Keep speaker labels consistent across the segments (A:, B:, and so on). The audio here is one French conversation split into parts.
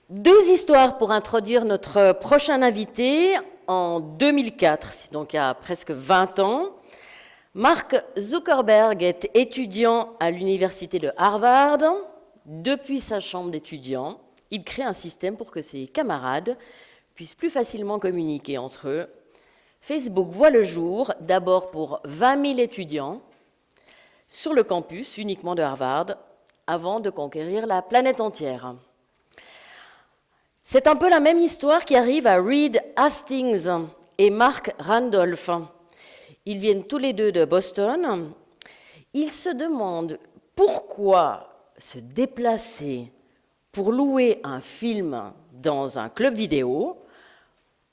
A: Deux histoires pour introduire notre prochain invité. En 2004, donc il y a presque 20 ans, Mark Zuckerberg est étudiant à l'université de Harvard. Depuis sa chambre d'étudiant, il crée un système pour que ses camarades puissent plus facilement communiquer entre eux. Facebook voit le jour, d'abord pour 20 000 étudiants, sur le campus uniquement de Harvard, avant de conquérir la planète entière. C'est un peu la même histoire qui arrive à Reed Hastings et Mark Randolph. Ils viennent tous les deux de Boston. Ils se demandent pourquoi se déplacer pour louer un film dans un club vidéo.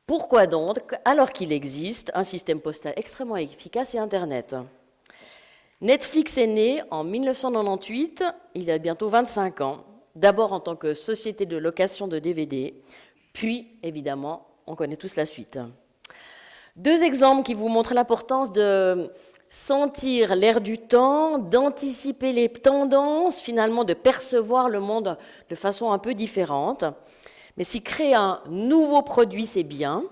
A: Pourquoi donc, alors qu'il existe un système postal extrêmement efficace et Internet? Netflix est né en 1998, il y a bientôt 25 ans, d'abord en tant que société de location de DVD, puis, évidemment, on connaît tous la suite. Deux exemples qui vous montrent l'importance de sentir l'air du temps, d'anticiper les tendances, finalement de percevoir le monde de façon un peu différente. Mais si créer un nouveau produit, c'est bien,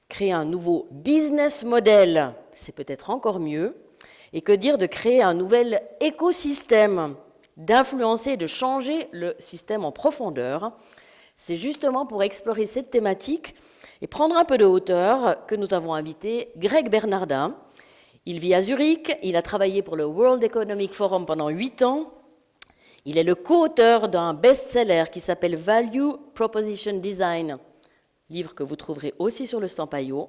A: créer un nouveau business model, c'est peut-être encore mieux, et que dire de créer un nouvel écosystème, d'influencer et de changer le système en profondeur. C'est justement pour explorer cette thématique et prendre un peu de hauteur que nous avons invité Greg Bernardin. Il vit à Zurich, il a travaillé pour le World Economic Forum pendant 8 ans. Il est le co-auteur d'un best-seller qui s'appelle Value Proposition Design, livre que vous trouverez aussi sur le Stampaio.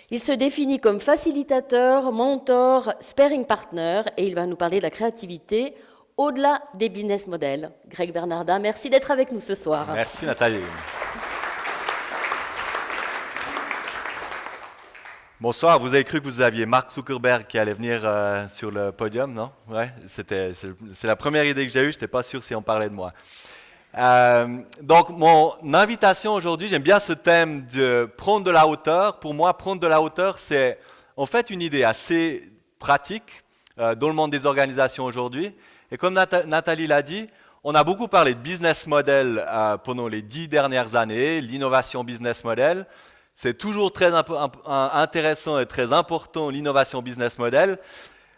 A: Il se définit comme facilitateur, mentor, sparring partner, et il va nous parler de la créativité au-delà des business models. Greg Bernardin, merci d'être avec nous ce soir.
B: Merci Nathalie. Bonsoir, vous avez cru que vous aviez Mark Zuckerberg qui allait venir sur le podium, non? Ouais, c'est la première idée que j'ai eue, je n'étais pas sûr si on parlait de moi. Donc, mon invitation aujourd'hui, j'aime bien ce thème de prendre de la hauteur. Pour moi, prendre de la hauteur, c'est en fait une idée assez pratique dans le monde des organisations aujourd'hui. Et comme Nathalie l'a dit, on a beaucoup parlé de business model pendant les 10 dernières années, l'innovation business model. C'est toujours très intéressant et très important, l'innovation business model.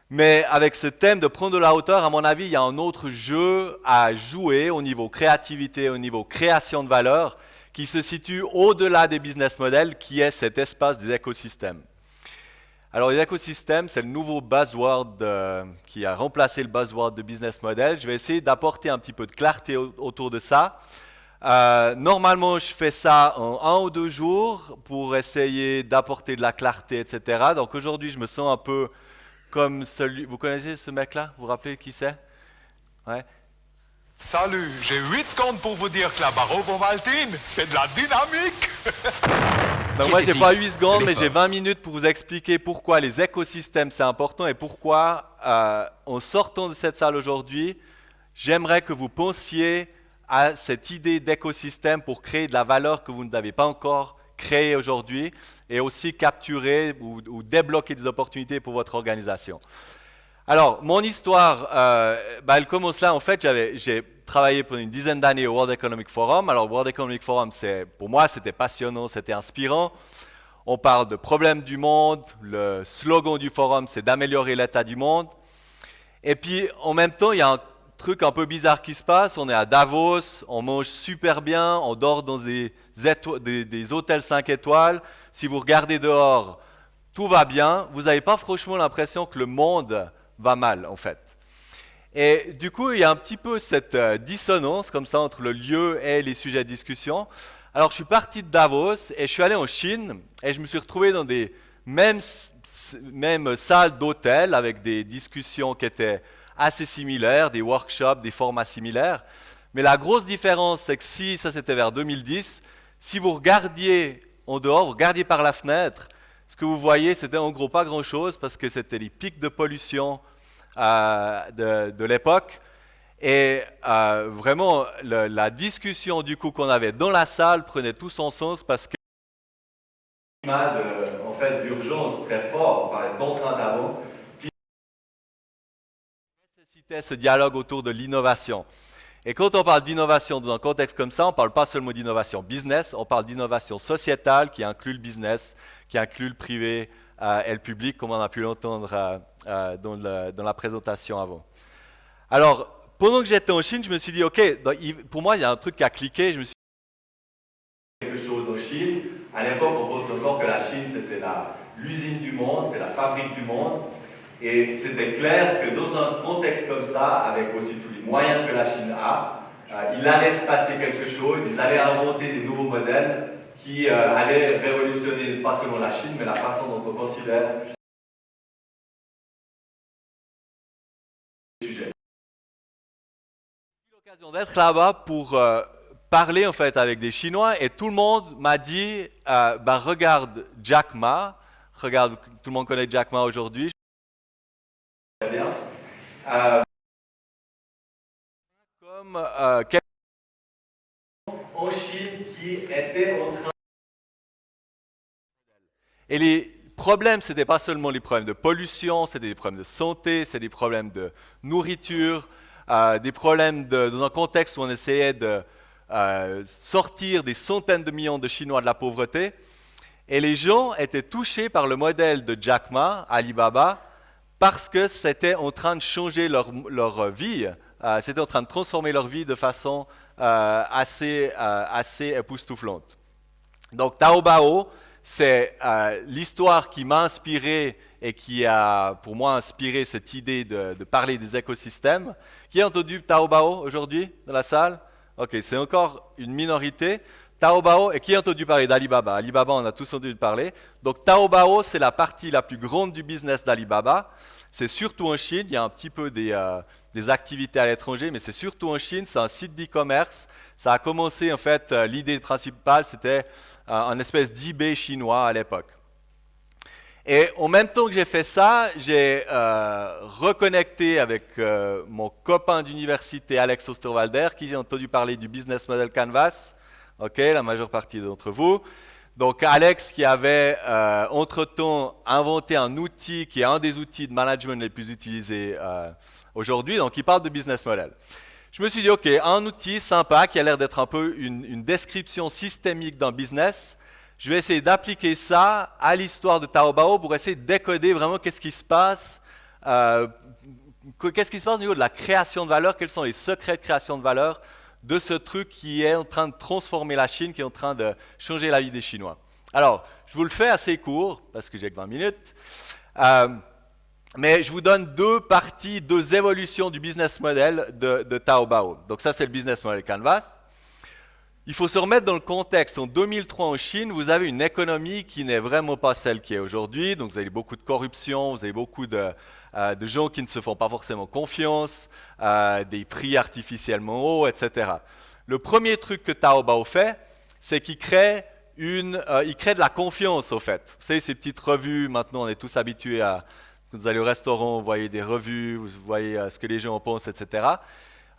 B: Mais avec ce thème de prendre de la hauteur, à mon avis, il y a un autre jeu à jouer au niveau créativité, au niveau création de valeur, qui se situe au-delà des business models, qui est cet espace des écosystèmes. Alors, les écosystèmes, c'est le nouveau buzzword qui a remplacé le buzzword de business model. Je vais essayer d'apporter un petit peu de clarté autour de ça. Normalement, je fais ça en 1 ou 2 jours pour essayer d'apporter de la clarté, etc. Donc aujourd'hui, je me sens un peu comme celui... Vous connaissez ce mec-là? Vous vous rappelez qui c'est? Ouais.
C: Salut, j'ai 8 secondes pour vous dire que la Barrovo Maltine, c'est de la dynamique.
B: Donc moi, j'ai pas 8 secondes, mais j'ai 20 minutes pour vous expliquer pourquoi les écosystèmes, c'est important et pourquoi, en sortant de cette salle aujourd'hui, j'aimerais que vous pensiez à cette idée d'écosystème pour créer de la valeur que vous n'avez pas encore créée aujourd'hui et aussi capturer ou débloquer des opportunités pour votre organisation. Alors, mon histoire, elle commence là. En fait, j'ai travaillé pendant une dizaine d'années au World Economic Forum. Alors, World Economic Forum, pour moi, c'était passionnant, c'était inspirant. On parle de problèmes du monde. Le slogan du forum, c'est d'améliorer l'état du monde. Et puis, en même temps, il y a un truc un peu bizarre qui se passe. On est à Davos, on mange super bien, on dort dans des hôtels 5 étoiles. Si vous regardez dehors, tout va bien. Vous n'avez pas franchement l'impression que le monde va mal, en fait. Et du coup, il y a un petit peu cette dissonance comme ça entre le lieu et les sujets de discussion. Alors, je suis parti de Davos et je suis allé en Chine et je me suis retrouvé dans des mêmes salles d'hôtel avec des discussions qui étaient assez similaires, des workshops, des formats similaires. Mais la grosse différence, c'est que ça c'était vers 2010, si vous regardiez en dehors, vous regardiez par la fenêtre, ce que vous voyez, c'était en gros pas grand-chose parce que c'était les pics de pollution de l'époque. Et vraiment, la discussion du coup qu'on avait dans la salle prenait tout son sens parce que en fait, d'urgence très fort, on parlait de contraintes avant, puis nécessitait ce dialogue autour de l'innovation. Et quand on parle d'innovation dans un contexte comme ça, on ne parle pas seulement d'innovation business, on parle d'innovation sociétale qui inclut le business, qui inclut le privé et le public, comme on a pu l'entendre dans la présentation avant. Alors, pendant que j'étais en Chine, je me suis dit, OK, pour moi, il y a un truc qui a cliqué. Je me suis dit, quelque chose en Chine. À l'époque, on pense encore que la Chine, c'était l'usine du monde, c'était la fabrique du monde. Et c'était clair que dans un contexte comme ça, avec aussi tous les moyens que la Chine a, il allait se passer quelque chose, ils allaient inventer des nouveaux modèles qui allaient révolutionner pas seulement la Chine, mais la façon dont on considère les sujets. J'ai eu l'occasion d'être là-bas pour parler en fait avec des Chinois et tout le monde m'a dit regarde Jack Ma, regarde, tout le monde connaît Jack Ma aujourd'hui. Très bien. Comme quelqu'un en Chine qui était en train. Et les problèmes, ce n'étaient pas seulement les problèmes de pollution, c'était des problèmes de santé, c'est des problèmes de nourriture, des problèmes dans un contexte où on essayait de sortir des centaines de millions de Chinois de la pauvreté. Et les gens étaient touchés par le modèle de Jack Ma, Alibaba, parce que c'était en train de changer leur vie, c'était en train de transformer leur vie de façon assez époustouflante. Donc Taobao, c'est l'histoire qui m'a inspiré et qui a pour moi inspiré cette idée de parler des écosystèmes. Qui a entendu Taobao aujourd'hui dans la salle? Ok, c'est encore une minorité. Taobao, et qui a entendu parler d'Alibaba? Alibaba, on a tous entendu parler. Donc Taobao, c'est la partie la plus grande du business d'Alibaba. C'est surtout en Chine, il y a un petit peu des activités à l'étranger, mais c'est surtout en Chine, c'est un site d'e-commerce. Ça a commencé, en fait, l'idée principale, c'était un espèce d'eBay chinois à l'époque. Et en même temps que j'ai fait ça, j'ai reconnecté avec mon copain d'université, Alex Osterwalder, qui a entendu parler du business model Canvas. Ok, la majeure partie d'entre vous. Donc Alex qui avait entre-temps inventé un outil qui est un des outils de management les plus utilisés aujourd'hui, donc il parle de business model. Je me suis dit, ok, un outil sympa qui a l'air d'être un peu une description systémique d'un business, je vais essayer d'appliquer ça à l'histoire de Taobao pour essayer de décoder vraiment qu'est-ce qui se passe au niveau de la création de valeur, quels sont les secrets de création de valeur de ce truc qui est en train de transformer la Chine, qui est en train de changer la vie des Chinois. Alors, je vous le fais assez court, parce que j'ai que 20 minutes, mais je vous donne deux évolutions du business model de Taobao. Donc ça, c'est le business model Canvas. Il faut se remettre dans le contexte. En 2003, en Chine, vous avez une économie qui n'est vraiment pas celle qui est aujourd'hui. Donc vous avez beaucoup de corruption, vous avez beaucoup de gens qui ne se font pas forcément confiance, des prix artificiellement hauts, etc. Le premier truc que Taobao fait, c'est qu'il crée de la confiance, au fait. Vous savez, ces petites revues, maintenant, on est tous habitués à... Quand vous allez au restaurant, vous voyez des revues, vous voyez ce que les gens en pensent, etc.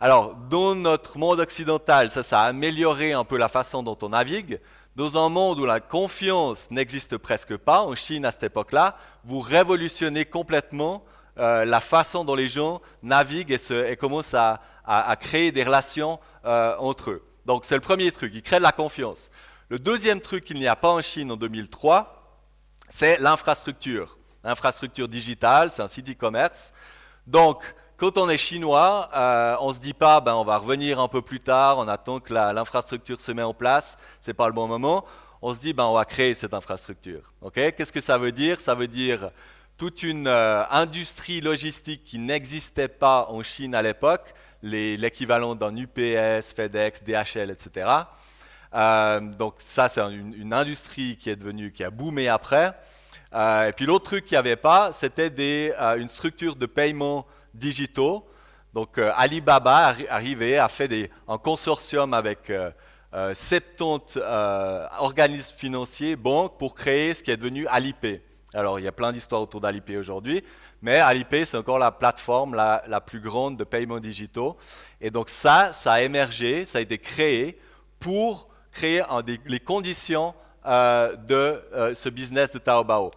B: Alors, dans notre monde occidental, ça a amélioré un peu la façon dont on navigue. Dans un monde où la confiance n'existe presque pas, en Chine à cette époque-là, vous révolutionnez complètement la façon dont les gens naviguent et commencent à créer des relations entre eux. Donc c'est le premier truc, il crée de la confiance. Le deuxième truc qu'il n'y a pas en Chine en 2003, c'est l'infrastructure. L'infrastructure digitale, c'est un site e-commerce. Donc quand on est chinois, on ne se dit pas on va revenir un peu plus tard, on attend que l'infrastructure se met en place, ce n'est pas le bon moment. On se dit on va créer cette infrastructure. Okay? Qu'est-ce que ça veut dire? Ça veut dire toute une industrie logistique qui n'existait pas en Chine à l'époque, l'équivalent d'un UPS, FedEx, DHL, etc. Donc ça, c'est une industrie qui a boomé après. Et puis l'autre truc qu'il n'y avait pas, c'était une structure de paiement digitaux. Donc Alibaba a fait un consortium avec 70 organismes financiers, banques, pour créer ce qui est devenu Alipay. Alors, il y a plein d'histoires autour d'Alipay aujourd'hui, mais Alipay, c'est encore la plateforme la plus grande de paiements digitaux. Et donc ça a émergé, ça a été créé pour créer les conditions de ce business de Taobao.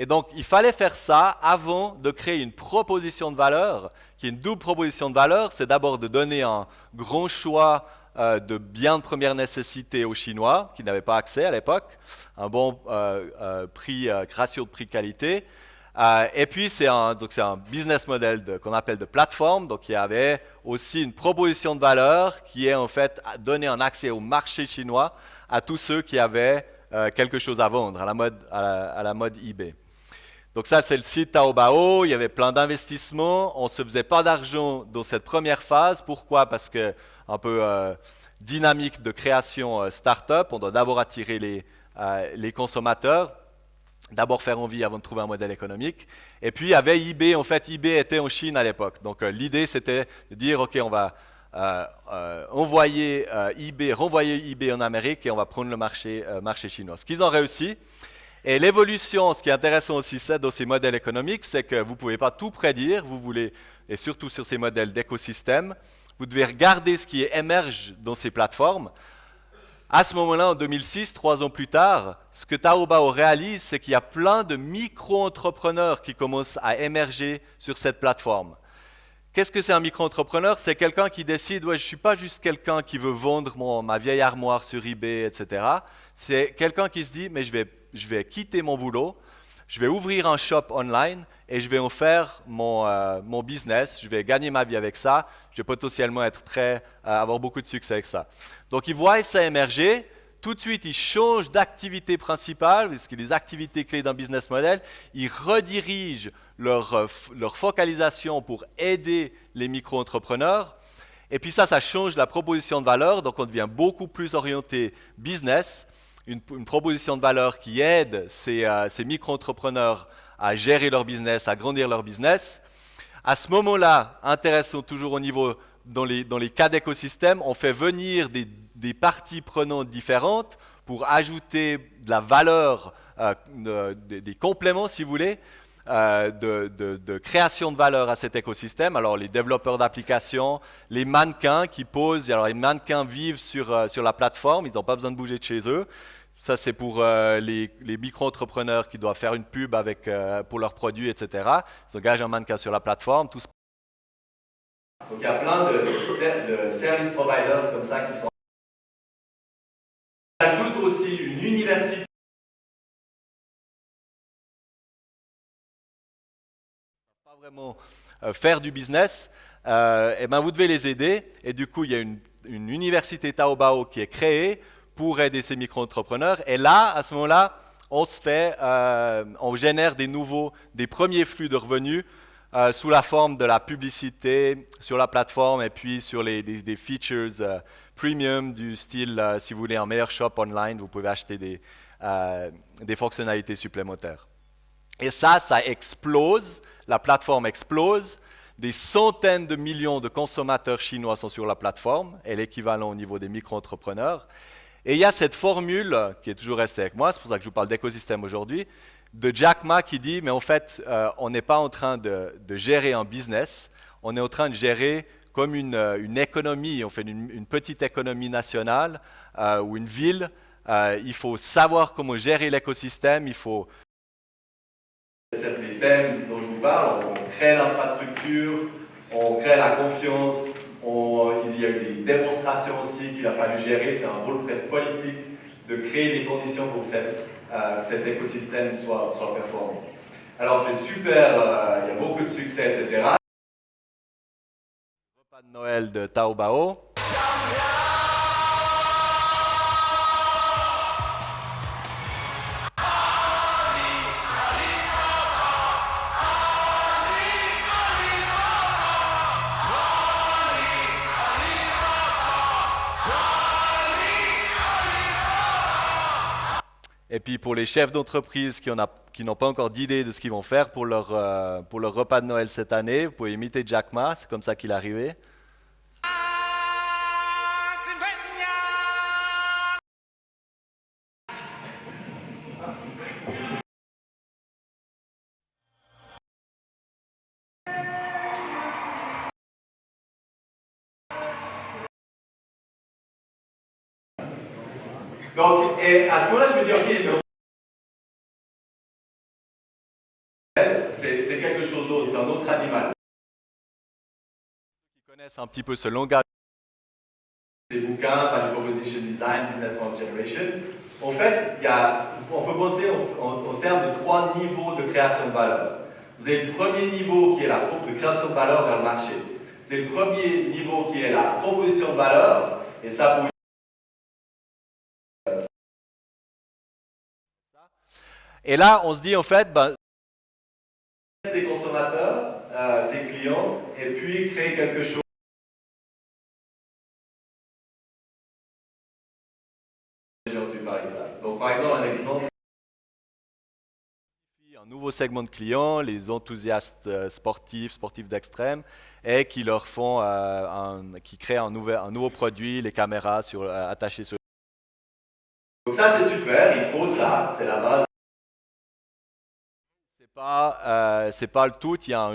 B: Et donc, il fallait faire ça avant de créer une proposition de valeur, qui est une double proposition de valeur. C'est d'abord de donner un grand choix de biens de première nécessité aux Chinois, qui n'avaient pas accès à l'époque, un bon prix, ratio de prix-qualité. Et puis, c'est un business model qu'on appelle de plateforme. Donc, il y avait aussi une proposition de valeur qui est en fait donner un accès au marché chinois à tous ceux qui avaient quelque chose à vendre, à la mode eBay. Donc ça, c'est le site Taobao. Il y avait plein d'investissements. On ne se faisait pas d'argent dans cette première phase. Pourquoi? Parce que un peu dynamique de création start-up. On doit d'abord attirer les consommateurs, d'abord faire envie avant de trouver un modèle économique. Et puis, il y avait eBay. En fait, eBay était en Chine à l'époque. Donc, l'idée, c'était de dire, OK, on va renvoyer eBay en Amérique et on va prendre le marché chinois. Ce qu'ils ont réussi. Et l'évolution, ce qui est intéressant aussi dans ces modèles économiques, c'est que vous ne pouvez pas tout prédire, et surtout sur ces modèles d'écosystème, vous devez regarder ce qui émerge dans ces plateformes. À ce moment-là, en 2006, 3 ans plus tard, ce que Taobao réalise, c'est qu'il y a plein de micro-entrepreneurs qui commencent à émerger sur cette plateforme. Qu'est-ce que c'est un micro-entrepreneur? C'est quelqu'un qui décide, ouais, je ne suis pas juste quelqu'un qui veut vendre ma vieille armoire sur eBay, etc. C'est quelqu'un qui se dit, mais je vais quitter mon boulot, je vais ouvrir un shop online et je vais en faire mon business, je vais gagner ma vie avec ça, je vais potentiellement avoir beaucoup de succès avec ça. Donc ils voient ça émerger, tout de suite ils changent d'activité principale, parce que les activités clés d'un business model, ils redirigent leur focalisation pour aider les micro-entrepreneurs. Et puis ça change la proposition de valeur, donc on devient beaucoup plus orienté business. Une proposition de valeur qui aide ces micro-entrepreneurs à gérer leur business, à grandir leur business. À ce moment-là, intéressant toujours dans les cas d'écosystème, on fait venir des parties prenantes différentes pour ajouter de la valeur, des compléments si vous voulez, de création de valeur à cet écosystème. Alors les développeurs d'applications, les mannequins qui posent, alors les mannequins vivent sur la plateforme, ils n'ont pas besoin de bouger de chez eux. Ça c'est pour les micro-entrepreneurs qui doivent faire une pub pour leurs produits, etc. Ils engagent un mannequin sur la plateforme. Donc il y a plein de service providers comme ça qui sont. On ajoute aussi une université. Pas vraiment faire du business, et ben vous devez les aider. Et du coup, il y a une université Taobao qui est créée pour aider ces micro-entrepreneurs. Et là, à ce moment-là, on génère des premiers flux de revenus sous la forme de la publicité sur la plateforme et puis sur des features premium du style, si vous voulez un meilleur shop online, vous pouvez acheter des fonctionnalités supplémentaires. Et ça explose, la plateforme explose, des centaines de millions de consommateurs chinois sont sur la plateforme, et l'équivalent au niveau des micro-entrepreneurs. Et il y a cette formule qui est toujours restée avec moi, c'est pour ça que je vous parle d'écosystème aujourd'hui, de Jack Ma qui dit, mais en fait, on n'est pas en train de gérer un business, on est en train de gérer comme une économie, on fait une petite économie nationale ou une ville. Il faut savoir comment gérer l'écosystème, il faut... C'est les thèmes dont je vous parle, on crée l'infrastructure, on crée la confiance, il y a eu des démonstrations aussi qu'il a fallu gérer, c'est un rôle presque politique de créer les conditions pour que cet écosystème soit performant. Alors c'est super, il y a beaucoup de succès, etc. Repas de Noël de Taobao. Et puis pour les chefs d'entreprise qui n'ont pas encore d'idée de ce qu'ils vont faire pour leur repas de Noël cette année, vous pouvez imiter Jack Ma, c'est comme ça qu'il est arrivé. Donc, et à ce moment-là, je me dis, ok, mais C'est quelque chose d'autre, c'est un autre animal. Qui connaissent un petit peu ce langage, ces bouquins, Value Proposition Design, Business Model Generation. En fait, on peut penser en termes de 3 niveaux de création de valeur. Vous avez le premier niveau qui est la création de valeur vers le marché. C'est le premier niveau qui est la proposition de valeur, et ça pour et là, on se dit en fait, ses consommateurs, ses clients, et puis créer quelque chose. J'ai entendu parler de ça. Donc par exemple, un exemple, un nouveau segment de clients, les enthousiastes sportifs d'extrême, et qui leur font, qui créent un nouveau produit, les caméras attachées sur. Donc ça c'est super, il faut ça, c'est la base. C'est pas le tout, il y a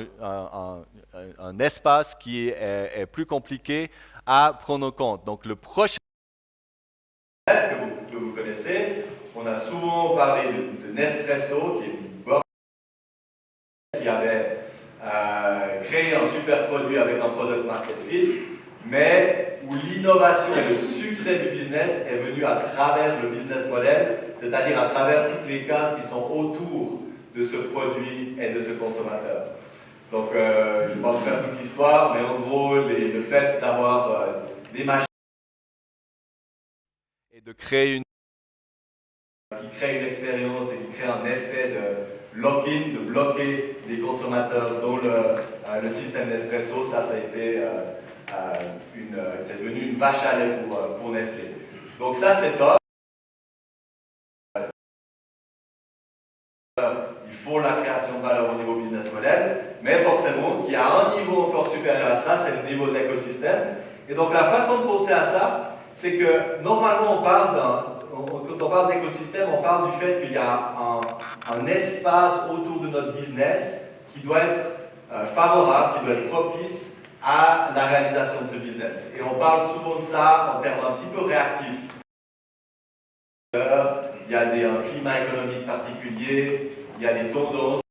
B: un espace qui est plus compliqué à prendre en compte. Donc le prochain que vous connaissez, on a souvent parlé de Nespresso, qui est une boîte qui avait créé un super produit avec un product market fit, mais où l'innovation et le succès du business est venu à travers le business model, c'est-à-dire à travers toutes les cases qui sont autour de ce produit et de ce consommateur. Donc, je ne vais pas vous faire toute l'histoire, mais en gros, le fait d'avoir des machines et de créer qui crée une expérience et qui crée un effet de lock-in, de bloquer les consommateurs dans le système Nespresso, ça a été c'est devenu une vache à lait pour Nestlé. Donc ça, c'est top. Il faut la création de valeur au niveau business model, mais forcément qu'il y a un niveau encore supérieur à ça, c'est le niveau de l'écosystème. Et donc la façon de penser à ça, c'est que normalement quand on parle d'écosystème, on parle du fait qu'il y a un espace autour de notre business qui doit être favorable, qui doit être propice à la réalisation de ce business. Et on parle souvent de ça en termes un petit peu réactifs. Il y a un climat économique particulier, il y a des tendances.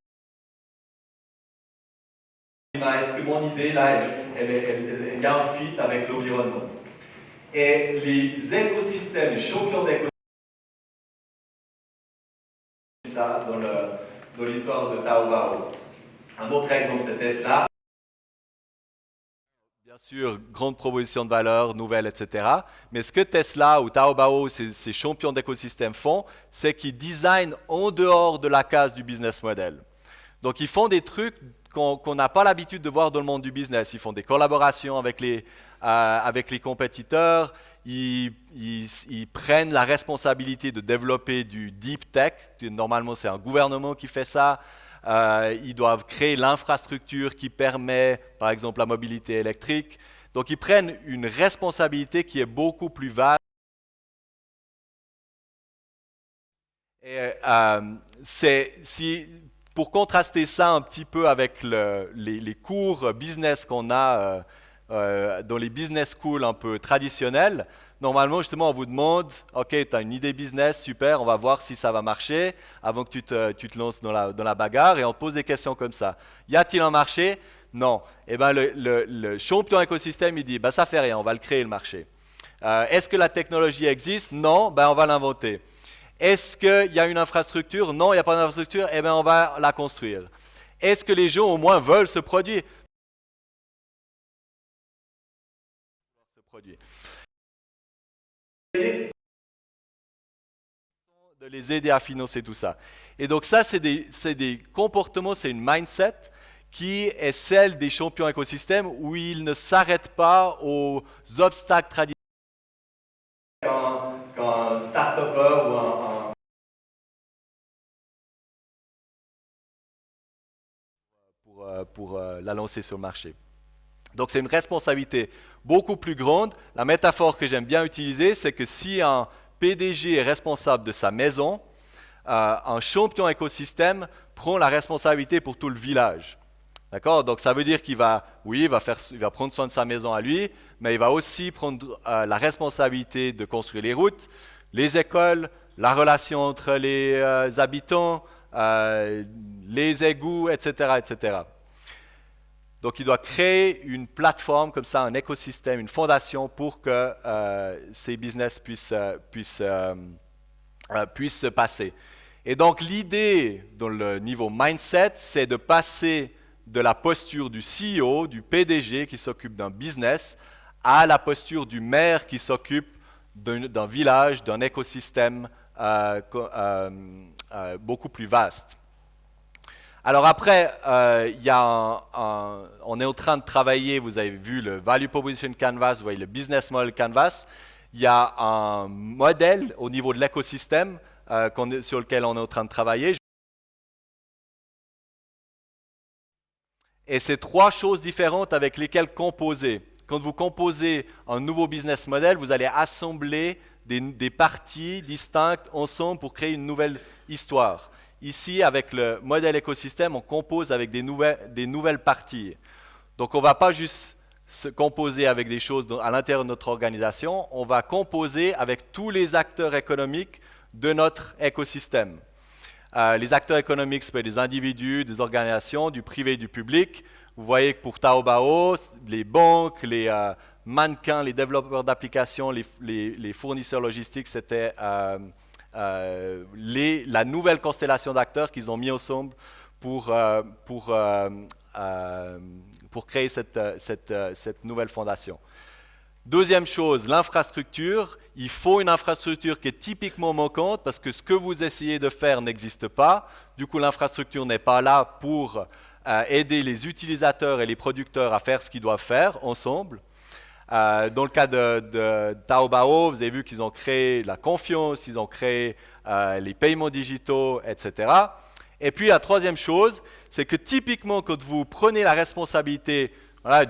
B: Est-ce que mon idée, là, il y a un fit avec l'environnement? Et les écosystèmes, les champions d'écosystèmes, ça dans l'histoire de Taobao. Un autre exemple, c'est Tesla. Bien sûr, grande proposition de valeur, nouvelle, etc. Mais ce que Tesla ou Taobao, ces champions d'écosystème font, c'est qu'ils designent en dehors de la case du business model. Donc, ils font des trucs qu'on n'a pas l'habitude de voir dans le monde du business. Ils font des collaborations avec les compétiteurs. Ils prennent la responsabilité de développer du deep tech. Normalement, c'est un gouvernement qui fait ça. Ils doivent créer l'infrastructure qui permet, par exemple, la mobilité électrique. Donc, ils prennent une responsabilité qui est beaucoup plus vaste. Et, pour contraster ça un petit peu avec les cours business qu'on a dans les business schools un peu traditionnels, normalement, justement, on vous demande, OK, tu as une idée business, super, on va voir si ça va marcher avant que tu te lances dans la bagarre, et on te pose des questions comme ça. Y a-t-il un marché? Non. Eh ben, le champion écosystème, il dit, ben, ça fait rien, on va le créer le marché. Est-ce que la technologie existe? Non, ben, on va l'inventer. Est-ce qu'il y a une infrastructure? Non, il n'y a pas d'infrastructure, eh bien, on va la construire. Est-ce que les gens, au moins, veulent ce produit? De les aider à financer tout ça. Et donc ça, c'est des comportements, c'est une mindset qui est celle des champions écosystèmes où ils ne s'arrêtent pas aux obstacles traditionnels. Quand un start-upper ou pour la lancer sur le marché. Donc c'est une responsabilité beaucoup plus grande. La métaphore que j'aime bien utiliser, c'est que si un PDG est responsable de sa maison, un champion écosystème prend la responsabilité pour tout le village. D'accord? Donc ça veut dire qu'il va prendre soin de sa maison à lui, mais il va aussi prendre la responsabilité de construire les routes, les écoles, la relation entre les habitants, les égouts, etc., etc. Donc, il doit créer une plateforme comme ça, un écosystème, une fondation pour que ces business puissent se passer. Et donc, l'idée dans le niveau mindset, c'est de passer de la posture du CEO, du PDG qui s'occupe d'un business, à la posture du maire qui s'occupe d'un village, d'un écosystème beaucoup plus vaste. Alors après, on est en train de travailler, vous avez vu le Value Proposition Canvas, vous voyez le Business Model Canvas. Il y a un modèle au niveau de l'écosystème sur lequel on est en train de travailler. Et c'est 3 choses différentes avec lesquelles composer. Quand vous composez un nouveau business model, vous allez assembler des parties distinctes ensemble pour créer une nouvelle histoire. Ici, avec le modèle écosystème, on compose avec des nouvelles parties. Donc, on ne va pas juste se composer avec des choses à l'intérieur de notre organisation, on va composer avec tous les acteurs économiques de notre écosystème. Les acteurs économiques, c'est des individus, des organisations, du privé, du public. Vous voyez que pour Taobao, les banques, les mannequins, les développeurs d'applications, les fournisseurs logistiques, c'était la nouvelle constellation d'acteurs qu'ils ont mis ensemble pour créer cette nouvelle fondation. Deuxième chose, l'infrastructure. Il faut une infrastructure qui est typiquement manquante parce que ce que vous essayez de faire n'existe pas. Du coup, l'infrastructure n'est pas là pour aider les utilisateurs et les producteurs à faire ce qu'ils doivent faire ensemble. Dans le cas de Taobao, vous avez vu qu'ils ont créé la confiance, ils ont créé les paiements digitaux, etc. Et puis la troisième chose, c'est que typiquement quand vous prenez la responsabilité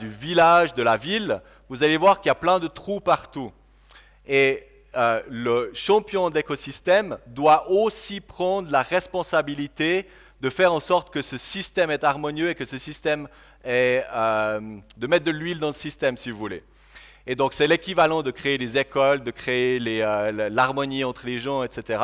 B: du village, de la ville, vous allez voir qu'il y a plein de trous partout. Et le champion de l'écosystème doit aussi prendre la responsabilité de faire en sorte que ce système est harmonieux et que ce système est de mettre de l'huile dans le système, si vous voulez. Et donc, c'est l'équivalent de créer des écoles, de créer l'harmonie entre les gens, etc.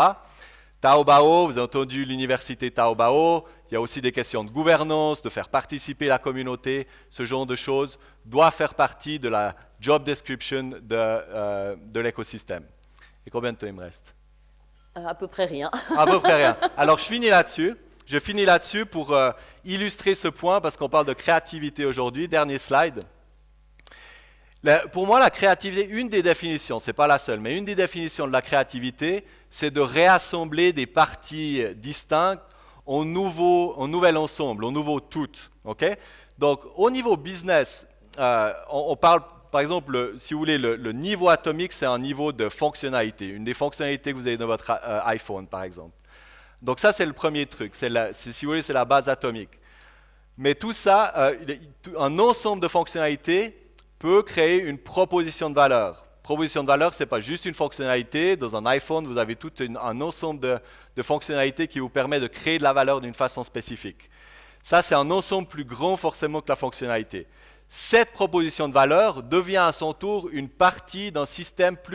B: Taobao, vous avez entendu l'université Taobao, il y a aussi des questions de gouvernance, de faire participer la communauté, ce genre de choses doit faire partie de la job description de l'écosystème. Et combien de temps il me reste?
A: À peu près rien.
B: À peu près rien. Alors, je finis là-dessus pour illustrer ce point, parce qu'on parle de créativité aujourd'hui. Dernier slide. Pour moi, la créativité, une des définitions, ce n'est pas la seule, mais une des définitions de la créativité, c'est de réassembler des parties distinctes en nouvel ensemble, en nouveau tout. Okay? Donc, au niveau business, on parle, par exemple, si vous voulez, le niveau atomique, c'est un niveau de fonctionnalité, une des fonctionnalités que vous avez dans votre iPhone, par exemple. Donc ça, c'est le premier truc, si vous voulez, c'est la base atomique. Mais tout ça, un ensemble de fonctionnalités peut créer une proposition de valeur. Proposition de valeur, ce n'est pas juste une fonctionnalité. Dans un iPhone, vous avez tout un ensemble de fonctionnalités qui vous permet de créer de la valeur d'une façon spécifique. Ça, c'est un ensemble plus grand forcément que la fonctionnalité. Cette proposition de valeur devient à son tour une partie d'un système plus